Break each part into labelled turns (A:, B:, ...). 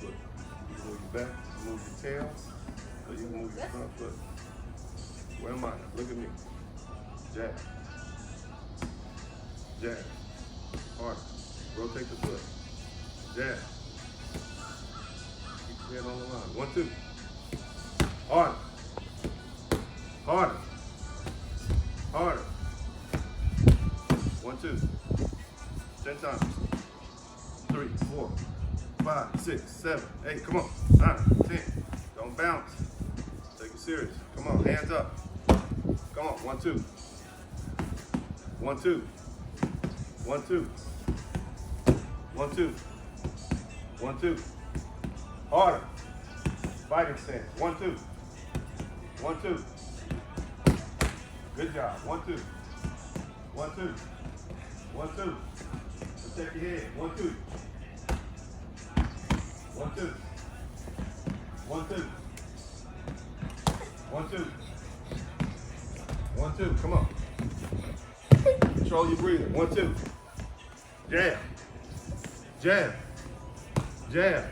A: foot. You can move your back, move your tail, or you can move your front foot. Where am I? Look at me. Jab. Jab. Hard. Rotate the foot. Jab. Keep your head on the line. 1, 2. Harder. Harder. Harder. 1, 2. 10 times. 3, 4, 5, 6, 7, 8. Come on. 9, 10. Don't bounce. Take it serious. Come on. Hands up. Come on. 1, 2. 1, 2. 1, 2. 1, 2. 1, 2. Harder. Fighting stance. 1, 2. 1, 2. Good job. 1, 2. 1, 2. 1, 2. Protect your head. 1, 2. 1, 2. 1, 2. 1, 2. 1, 2. Come on. Control your breathing. 1, 2. Jab. Jab. Jab.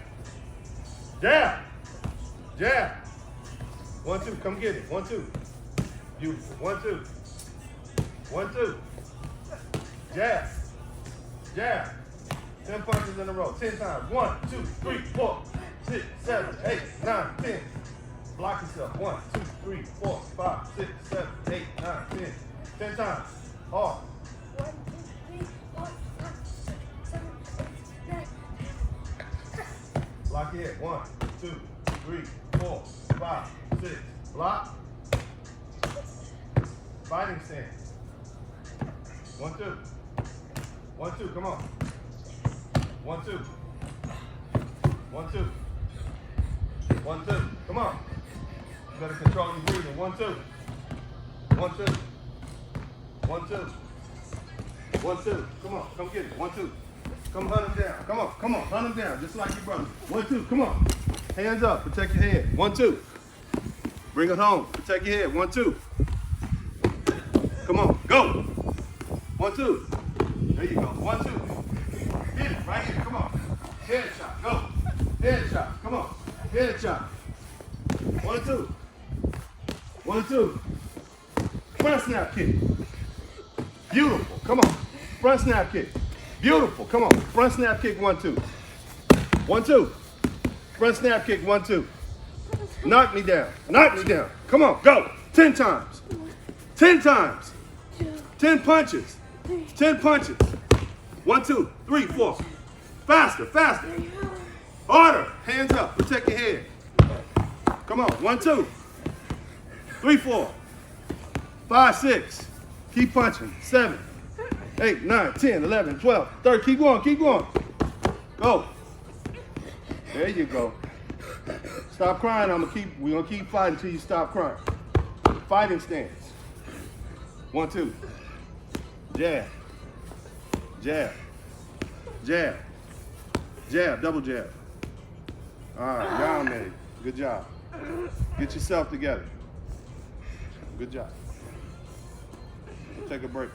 A: Jab. Jab. 1, 2. Come get it. 1, 2. Beautiful. 1, 2. 1, 2. Jab. Jab. 10 punches in a row. 10 times. 1, 2, 3, 4, 6, 7, 8, 9, 10. Block yourself. 1, 2, 3, 4, 5, 6, 7, 8, 9, 10. 10 times. Hard.
B: 1, 2, 3, 4, 5, 6, 7, 8, 9.
A: Block your head. 1, 2, 3, 4, 5, 6. Block. Fighting stance. 1, 2. 1, 2. Come on. 1, 2. 1, 2. 1, 2. Come on. You better control your breathing. 1, 2. 1, 2. 1, 2. 1, 2. Come on. Come get it. 1, 2. Come hunt him down. Come on. Come on. Hunt him down. Just like your brother. 1, 2. Come on. Hands up. Protect your head. 1, 2. Bring it home. Protect your head. 1, 2. Come on. Go. 1, 2. There you go. 1, 2. Hit it right here. Come on. Head shot. Go. Head shot. Come on. Head shot. 1, 2. 1, 2. Front snap kick. Beautiful. Come on. Front snap kick. Beautiful. Come on. Front snap kick. 1, 2. 1, 2. Front snap kick. 1, 2. Knock me down. Knock me down. Come on. Go. 10 times. 10 times. 10 punches. 10 punches. 1, 2, 3, 4. Faster. Faster. Harder. Hands up. Protect your head. Come on. 1, 2, 3, 4, 5, 6. Keep punching. 7, 8, 9, 10, 11, 12, 13. Keep going. Keep going. Go. There you go. Stop crying. We're gonna keep fighting until you stop crying. Fighting stance. 1, 2. Jab. Jab. Jab. Jab. Double jab. All right. Dominated. Good job. Get yourself together. Good job. We'll take a break.